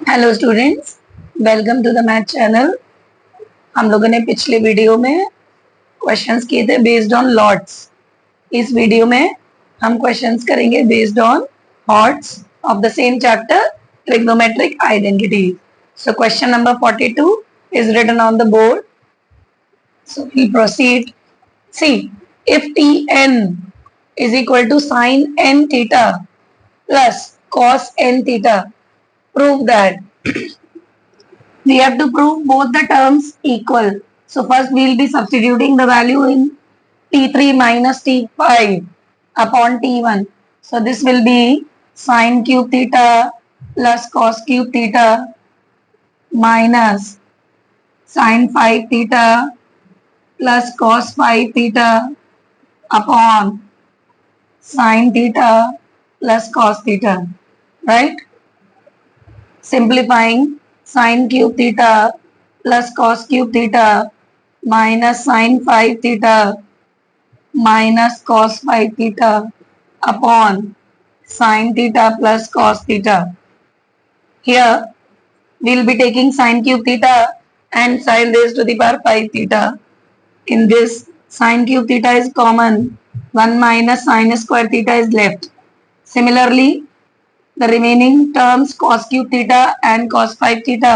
Hello students, welcome to the math channel. हम लोगों ने पिछले वीडियो में क्वेश्चंस किए थे बेस्ड ऑन लॉट्स। इस वीडियो में हम क्वेश्चंस करेंगे based on HOTS of the same chapter trigonometric identity. So question number 42 is written on the board. So we proceed. See, if Tn is equal to sin n theta plus cos n theta, prove that we have to prove both the terms equal. So first we will be substituting the value in T3 minus T5 upon T1. So this will be sin cube theta plus cos cube theta minus sin 5 theta plus cos 5 theta upon sin theta plus cos theta. Right? Simplifying, sin cube theta plus cos cube theta minus sin 5 theta minus cos 5 theta upon sin theta plus cos theta. Here we will be taking sin cube theta and sin raised to the power 5 theta. In this, sin cube theta is common, 1 minus sin square theta is left. Similarly, the remaining terms cos cube theta and cos 5 theta,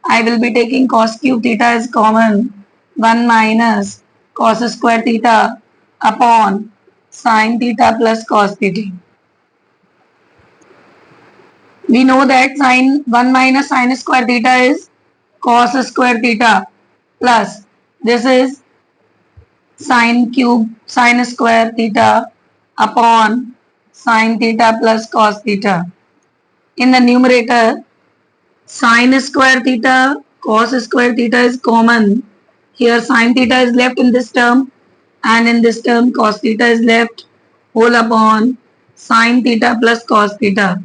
I will be taking cos cube theta as common, 1 minus cos square theta upon sin theta plus cos theta. We know that sin 1 minus sin square theta is cos square theta plus this is sin cube sin square theta upon sin theta plus cos theta. In the numerator, sin square theta, cos square theta is common. Here sin theta is left in this term and in this term cos theta is left, whole upon sin theta plus cos theta,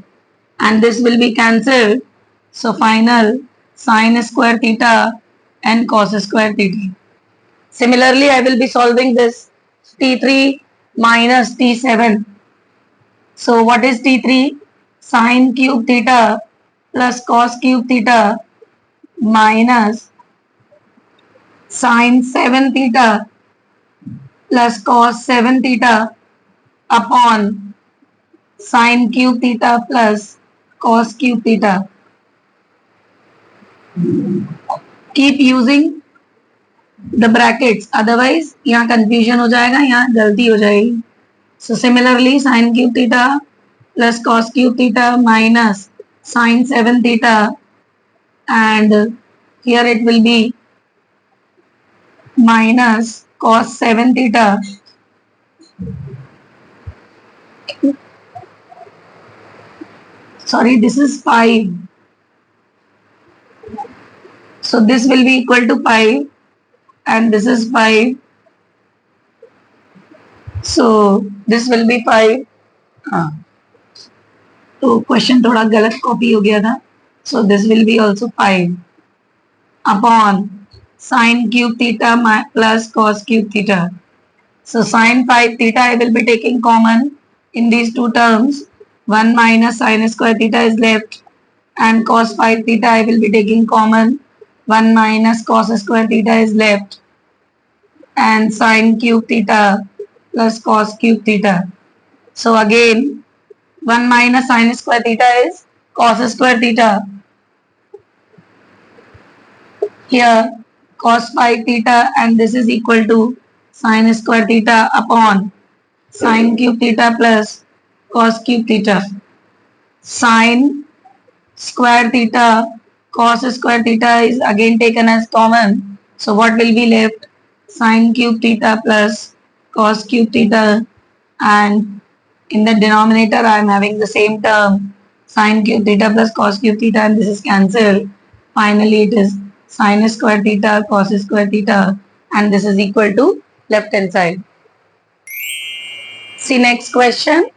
and this will be cancelled. So final sin square theta and cos square theta. Similarly, I will be solving this T3 minus T7. So what is T3? Sin cube theta plus cos cube theta minus sin 7 theta plus cos 7 theta upon sin cube theta plus cos cube theta. Keep using the brackets, otherwise यहाँ confusion हो जाएगा, यहाँ गलती हो जाएगी. So similarly, sin cube theta plus cos cube theta minus sin 7 theta, and here it will be minus cos 7 theta sorry, this is 5. So this will be equal to 5 and this is 5. So this will be 5. तो question थोड़ा गलत copy हो गया था. So this will be also 5 upon sin cube theta plus cos cube theta. So sin 5 theta I will be taking common in these two terms. 1 minus sin square theta is left and cos 5 theta I will be taking common. 1 minus cos square theta is left and sin cube theta plus cos cube theta. So again 1 minus sin square theta is cos square theta. Here cos 5 theta and this is equal to sin square theta upon sin cube theta plus cos cube theta. Sin square theta cos square theta is again taken as common. So what will be left? Sin cube theta plus cos cube theta, and in the denominator I am having the same term sin cube theta plus cos cube theta, and this is cancelled. Finally it is sin square theta cos square theta, and this is equal to left hand side. See next question.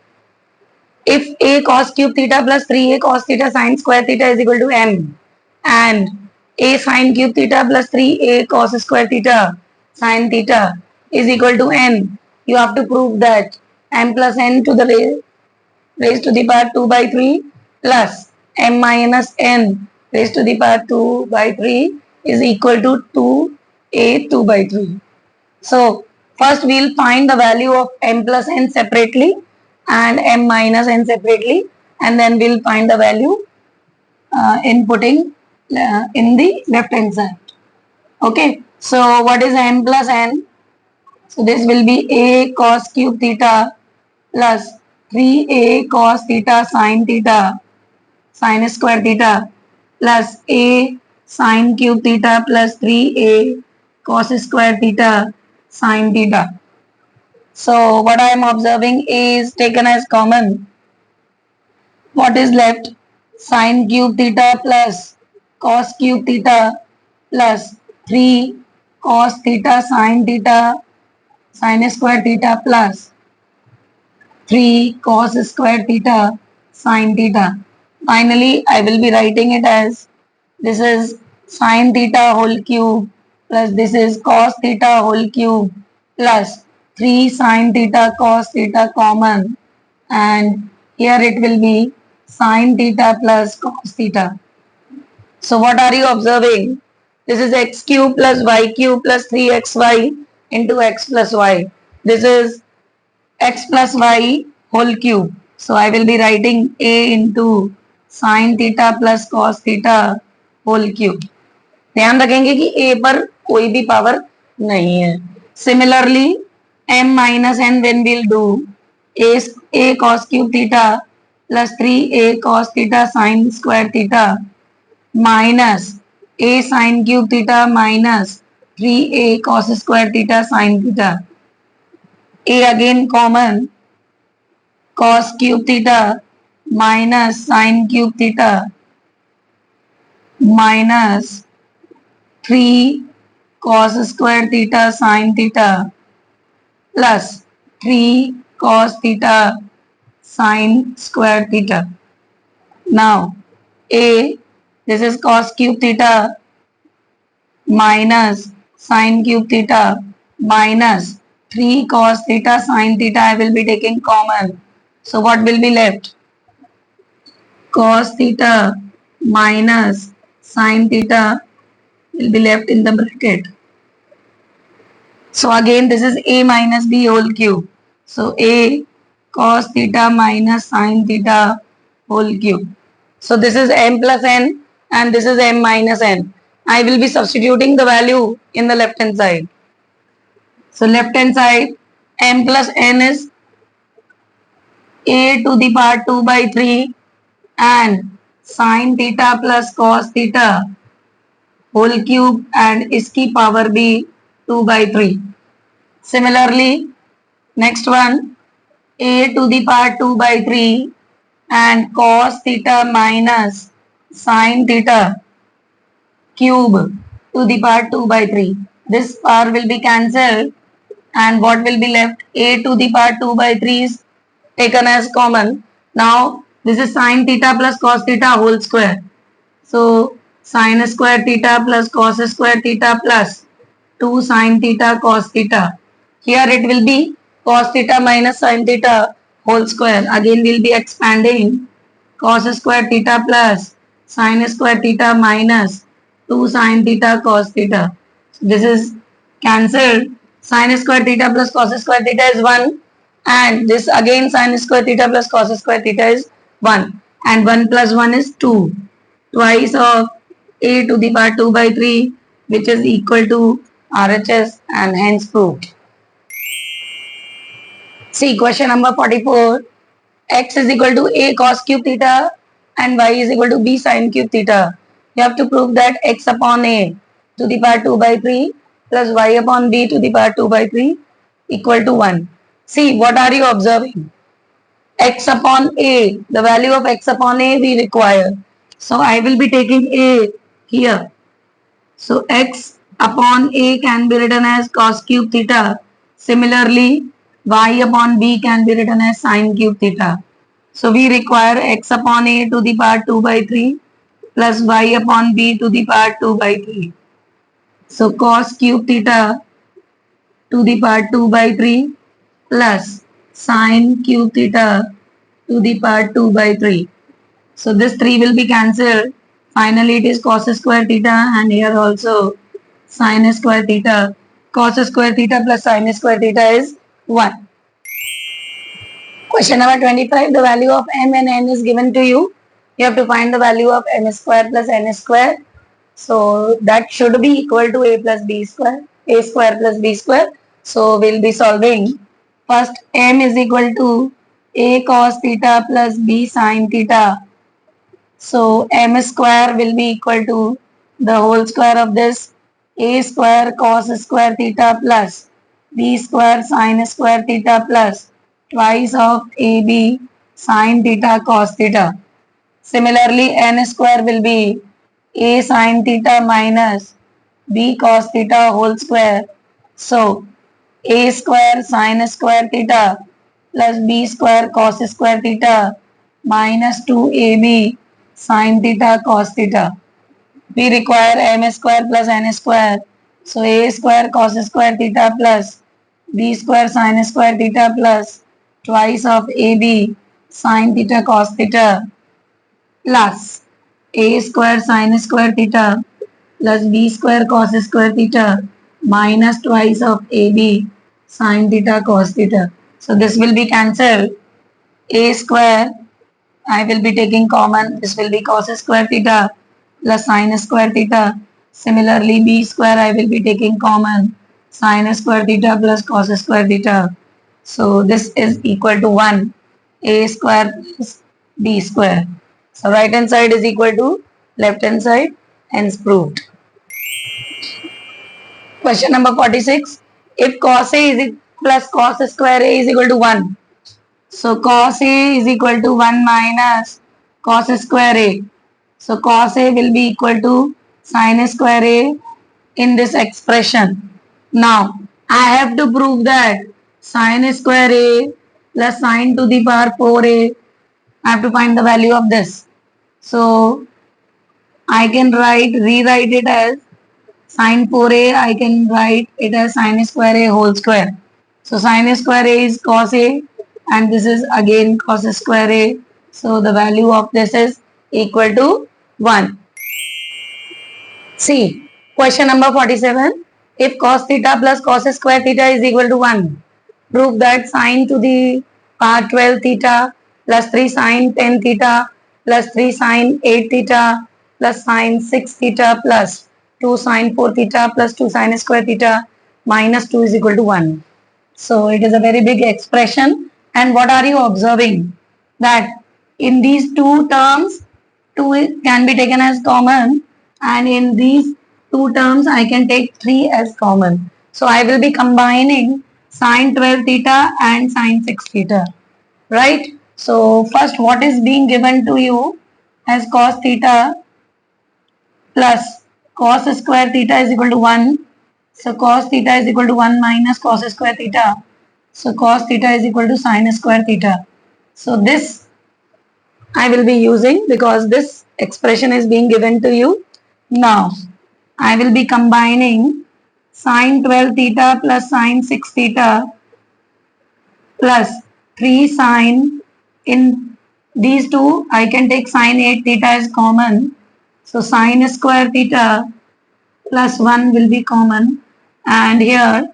If a cos cube theta plus 3a cos theta sin square theta is equal to m, and a sin cube theta plus 3a cos square theta sin theta is equal to n, you have to prove that m plus n to the raised to the power 2 by 3 plus m minus n raised to the power 2 by 3 is equal to 2a 2 by 3. So first we'll find the value of m plus n separately and m minus n separately, and then we'll find the value inputting in the left hand side. Okay, so what is m plus n? So this will be a cos cube theta plus 3a cos theta sin square theta plus a sin cube theta plus 3a cos square theta sin theta. So what I am observing is taken as common. What is left? Sin cube theta plus cos cube theta plus 3 cos theta sin square theta plus 3 cos square theta sin theta. Finally, I will be writing it as this is sin theta whole cube plus this is cos theta whole cube plus 3 sin theta cos theta common, and here it will be sin theta plus cos theta. So what are you observing? This is x cube plus y cube plus 3xy into x plus y. This is x plus y whole cube. So I will be writing a into sin theta plus cos theta whole cube. ध्यान रखेंगे कि a पर कोई भी power नहीं है. Similarly, m minus n when we'll do a cos cube theta plus 3a cos theta sin square theta minus a sin cube theta minus 3a cos square theta sin theta. A again common, cos cube theta minus sin cube theta minus 3 cos square theta sin theta plus 3 cos theta sin square theta. Now a, this is cos cube theta minus sin cube theta minus 3 cos theta sin theta I will be taking common. So what will be left? Cos theta minus sin theta will be left in the bracket. So again this is a minus b whole cube. So a cos theta minus sin theta whole cube. So this is m plus n and this is m minus n. I will be substituting the value in the left hand side. So left hand side m plus n is a to the power 2 by 3 and sin theta plus cos theta whole cube and iski power be 2 by 3. Similarly, next one a to the power 2 by 3 and cos theta minus sin theta cube to the power 2 by 3. This power will be cancelled and what will be left? A to the power 2 by 3 is taken as common. Now this is sin theta plus cos theta whole square. So sin square theta plus cos square theta plus 2 sin theta cos theta. Here it will be cos theta minus sin theta whole square. Again we will be expanding cos square theta plus sin square theta minus 2 sin theta cos theta. This is cancelled. Sin square theta plus cos square theta is 1 and this again sin square theta plus cos square theta is 1 and 1 plus 1 is 2. Twice of a to the power 2 by 3 which is equal to RHS and hence proved. See question number 44. X is equal to a cos cube theta and y is equal to b sin cube theta. You have to prove that x upon a to the power 2 by 3 plus y upon b to the power 2 by 3 equal to 1. See, what are you observing? X upon a, the value of x upon a we require. So I will be taking a here. So x upon a can be written as cos cube theta. Similarly, y upon b can be written as sin cube theta. So we require x upon a to the power 2 by 3 plus y upon b to the power 2 by 3. So cos cube theta to the power 2 by 3 plus sin cube theta to the power 2 by 3. So this 3 will be cancelled Finally, it is cos square theta, and here also sin square theta. Cos square theta plus sin square theta is 1. Question number 25. The value of m and n is given to you. You have to find the value of m square plus n square. So that should be equal to a plus b square, a square plus b square. So we'll be solving. First, m is equal to a cos theta plus b sin theta. So m square will be equal to the whole square of this a square cos square theta plus b square sin square theta plus twice of ab sin theta cos theta. Similarly, n square will be a sin theta minus b cos theta whole square. So a square sin square theta plus b square cos square theta minus 2ab sin theta cos theta. We require m square plus n square. So a square cos square theta plus b square sin square theta plus twice of ab sin theta cos theta plus a square sin square theta plus b square cos square theta minus twice of ab sin theta cos theta. So this will be cancelled. A square I will be taking common. This will be cos square theta plus sin square theta. Similarly, b square I will be taking common. Sin square theta plus cos square theta. So this is equal to 1. A square plus b square. So right hand side is equal to left hand side, hence proved. Question number 46. If cos A is plus cos square A is equal to 1. So cos A is equal to 1 minus cos square A. So cos A will be equal to sin square A in this expression. Now I have to prove that sin square A plus sin to the power 4A. I have to find the value of this. So I can rewrite it as sin 4A. I can write it as sin square A whole square. So sin square A is cos A and this is again cos square A. So the value of this is equal to 1. See, question number 47. If cos theta plus cos square theta is equal to 1, prove that sin to the power 12 theta plus 3 sin 10 theta plus 3 sin 8 theta plus sin 6 theta plus 2 sin 4 theta plus 2 sin square theta minus 2 is equal to 1. So it is a very big expression. And what are you observing? That in these two terms, 2 can be taken as common, and in these two terms I can take 3 as common. So I will be combining sin 12 theta and sin 6 theta. Right? So first, what is being given to you as cos theta plus cos square theta is equal to 1. So cos theta is equal to 1 minus cos square theta. So cos theta is equal to sin square theta. So this I will be using because this expression is being given to you. Now I will be combining sin 12 theta plus sin 6 theta plus 3 sin. In these two I can take sin 8 theta as common. So sin square theta plus 1 will be common, and here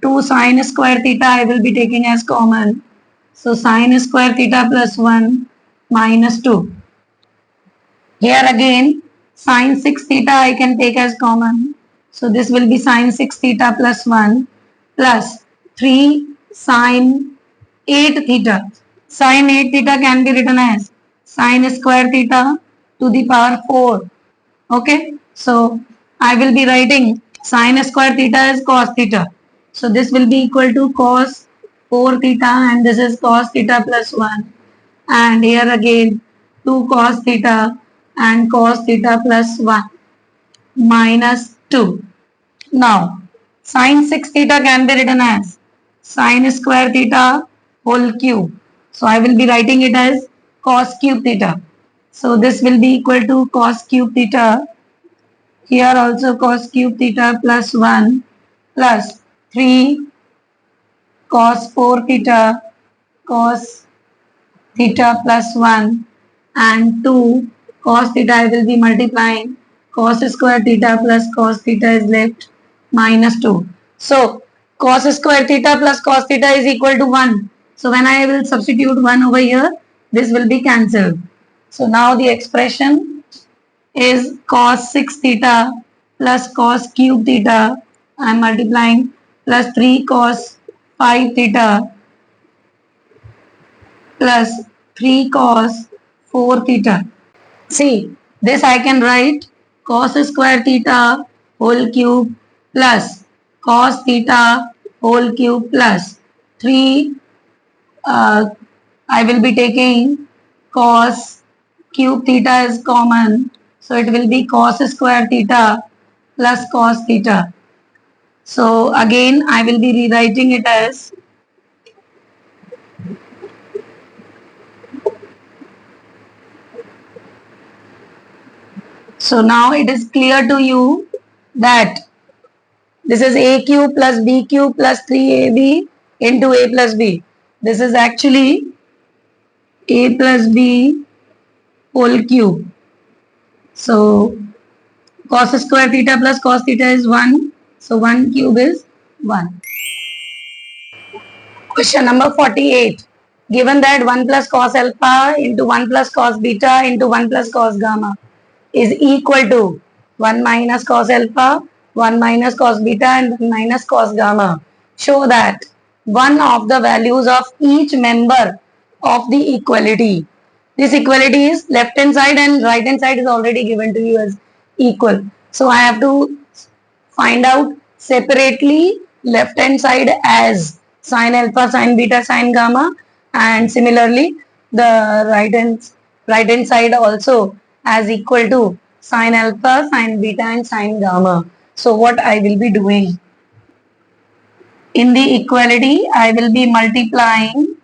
2 sin square theta I will be taking as common. So sin square theta plus 1 minus 2. Here again sin 6 theta I can take as common. So this will be sin 6 theta plus 1 plus 3 sin 8 theta. Sin 8 theta can be written as sin square theta to the power 4. Okay, so I will be writing sin square theta as cos theta. So this will be equal to cos 4 theta, and this is cos theta plus 1. And here again 2 cos theta and cos theta plus 1 minus 2. Now sin 6 theta can be written as sin square theta whole cube. So I will be writing it as cos cube theta. So this will be equal to cos cube theta. Here also cos cube theta plus 1 plus 3 cos 4 theta cos theta plus 1 and 2 cos theta I will be multiplying. Cos square theta plus cos theta is left minus 2. So cos square theta plus cos theta is equal to 1. So when I will substitute 1 over here, this will be cancelled. So now the expression is cos 6 theta plus cos cube theta. I am multiplying plus 3 cos 5 theta plus 3 cos 4 theta. See, this I can write cos square theta whole cube plus cos theta whole cube plus 3. I will be taking cos cube theta is common. So it will be cos square theta plus cos theta. So again I will be rewriting it as so now it is clear to you that this is a cube plus b cube plus 3ab into a plus b. This is actually a plus b whole cube. So cos square theta plus cos theta is 1. So 1 cube is 1. Question number 48. Given that 1 plus cos alpha into 1 plus cos beta into 1 plus cos gamma is equal to 1 minus cos alpha, 1 minus cos beta and 1 minus cos gamma. Show that one of the values of each member of the equality. This equality is left hand side and right hand side is already given to you as equal. So I have to find out separately left hand side as sin alpha, sin beta, sin gamma, and similarly the right hand side also as equal to sin alpha, sin beta and sin gamma. So what I will be doing? In the equality, I will be multiplying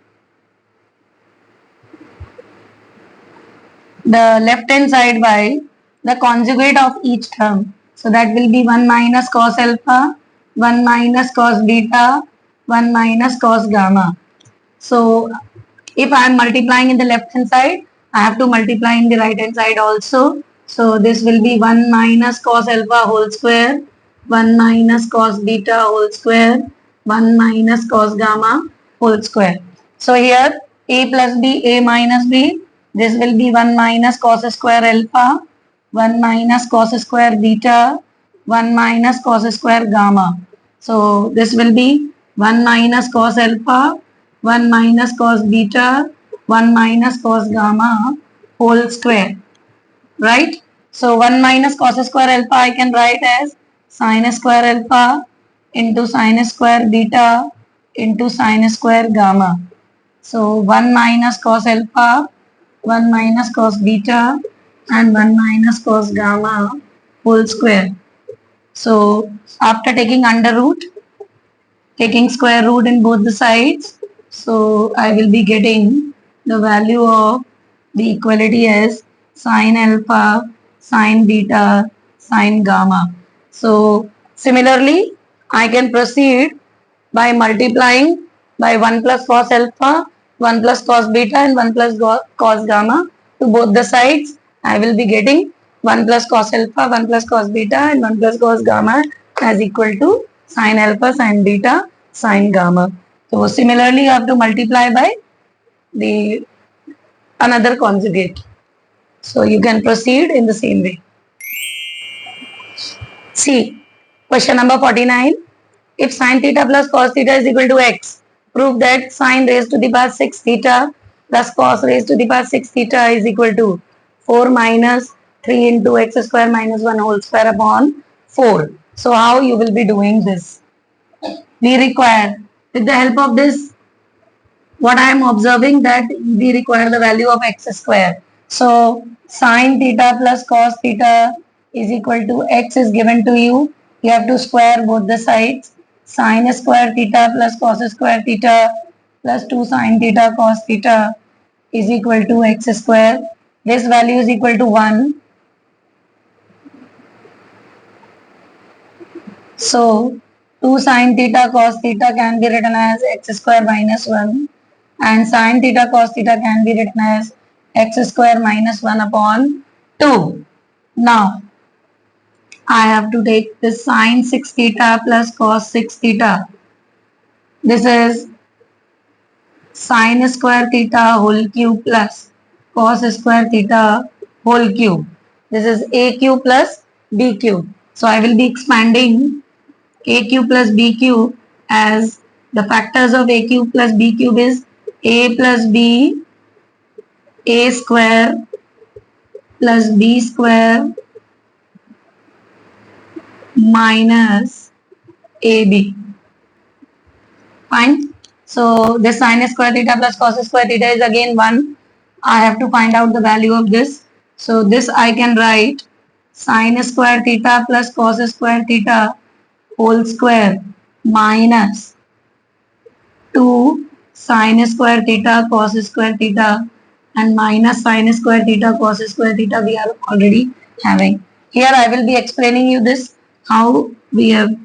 the left hand side by the conjugate of each term. So that will be 1 minus cos alpha, 1 minus cos beta, 1 minus cos gamma. So if I am multiplying in the left hand side, I have to multiply in the right hand side also. So this will be 1 minus cos alpha whole square, 1 minus cos beta whole square, 1 minus cos gamma whole square. So here a plus b, a minus b, this will be 1 minus cos square alpha, 1 minus cos square beta, 1 minus cos square gamma. So this will be 1 minus cos alpha, 1 minus cos beta, 1 minus cos gamma whole square, right? So 1 minus cos square alpha I can write as sin square alpha into sin square beta into sin square gamma. So 1 minus cos alpha, 1 minus cos beta and 1 minus cos gamma whole square. So after taking under root, taking square root in both the sides, so I will be getting the value of the equality as sin alpha, sin beta, sin gamma. So similarly, I can proceed by multiplying by 1 plus cos alpha, 1 plus cos beta and 1 plus cos gamma to both the sides. I will be getting 1 plus cos alpha, 1 plus cos beta and 1 plus cos gamma as equal to sin alpha, sin beta, sin gamma. So similarly, you have to multiply by the another conjugate. So you can proceed in the same way. See, question number 49. If sin theta plus cos theta is equal to x, prove that sin raised to the power 6 theta plus cos raised to the power 6 theta is equal to 4 minus 3 into x square minus 1 whole square upon 4. So how you will be doing this? We require, with the help of this, what I am observing that we require the value of x square. So sin theta plus cos theta is equal to x is given to you. You have to square both the sides. Sin square theta plus cos square theta plus 2 sin theta cos theta is equal to x square. This value is equal to 1. So 2 sin theta cos theta can be written as x square minus 1 and sin theta cos theta can be written as x square minus 1 upon 2. Now I have to take the sine 6 theta plus cos 6 theta. This is sine square theta whole cube plus cos square theta whole cube. This is a cube plus b cube. So I will be expanding a cube plus b cube as the factors of a cube plus b cube is a plus b, a square plus b square minus ab. Fine. So this sine square theta plus cos square theta is again 1. I have to find out the value of this. So this I can write sine square theta plus cos square theta whole square minus 2 sine square theta cos square theta and minus sine square theta cos square theta we are already having. Here I will be explaining you this how we have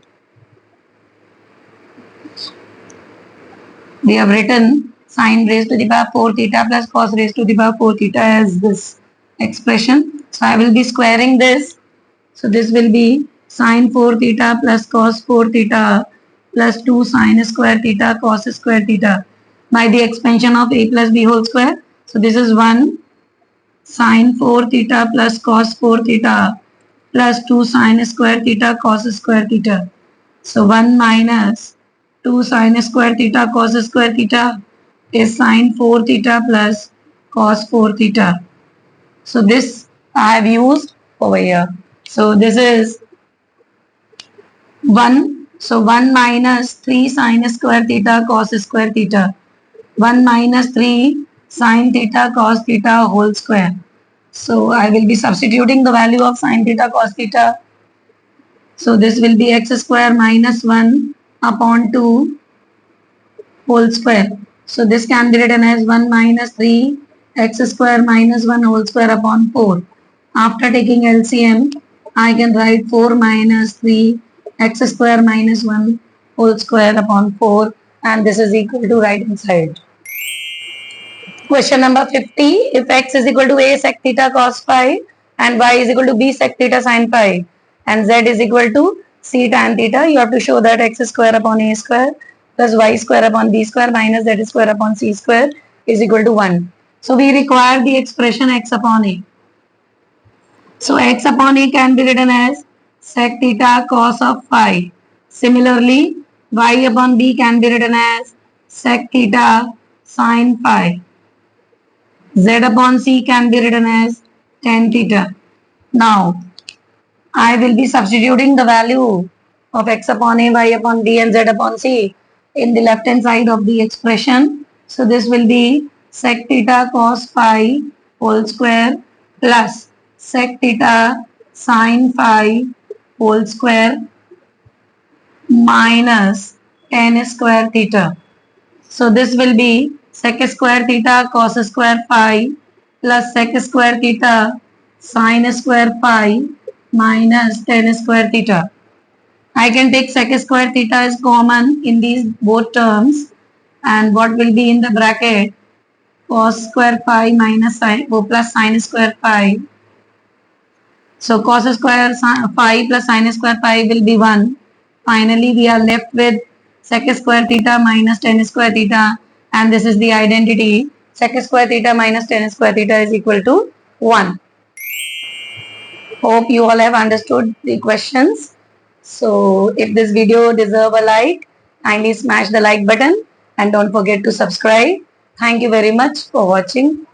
written sine raised to the power 4 theta plus cos raised to the power 4 theta as this expression. So I will be squaring this. So this will be sine 4 theta plus cos 4 theta plus 2 sine square theta cos square theta by the expansion of a plus b whole square. So this is 1 sine 4 theta plus cos 4 theta plus 2 sine square theta cos square theta. So 1 minus 2 sine square theta cos square theta is sine 4 theta plus cos 4 theta. So this I have used over here. So this is 1. So 1 minus 3 sine square theta cos square theta. 1 minus 3 sine theta cos theta whole square. So I will be substituting the value of sine theta cos theta. So this will be x square minus 1 upon 2 whole square. So this can be written as 1 minus 3 x square minus 1 whole square upon 4. After taking LCM, I can write 4 minus 3 x square minus 1 whole square upon 4 and this is equal to right hand side. Question number 50. If x is equal to a sec theta cos phi and y is equal to b sec theta sin phi and z is equal to c tan theta, you have to show that x square upon a square plus y square upon b square minus z square upon c square is equal to 1. So we require the expression x upon a. So x upon a can be written as sec theta cos of phi. Similarly, y upon b can be written as sec theta sin phi. Z upon c can be written as tan theta. Now, I will be substituting the value of x upon a, y upon b and z upon c in the left hand side of the expression. So this will be sec theta cos phi whole square plus sec theta sin phi whole square minus tan square theta. So this will be sec square theta cos square phi plus sec square theta sin square phi minus tan square theta. I can take sec square theta as common in these both terms and what will be in the bracket cos square phi minus sin plus sin square phi. So cos square phi plus sin square phi will be 1. Finally we are left with sec square theta minus tan square theta and this is the identity sec square theta minus tan square theta is equal to 1. Hope you all have understood the questions. So if this video deserve a like, kindly smash the like button and don't forget to subscribe. Thank you very much for watching.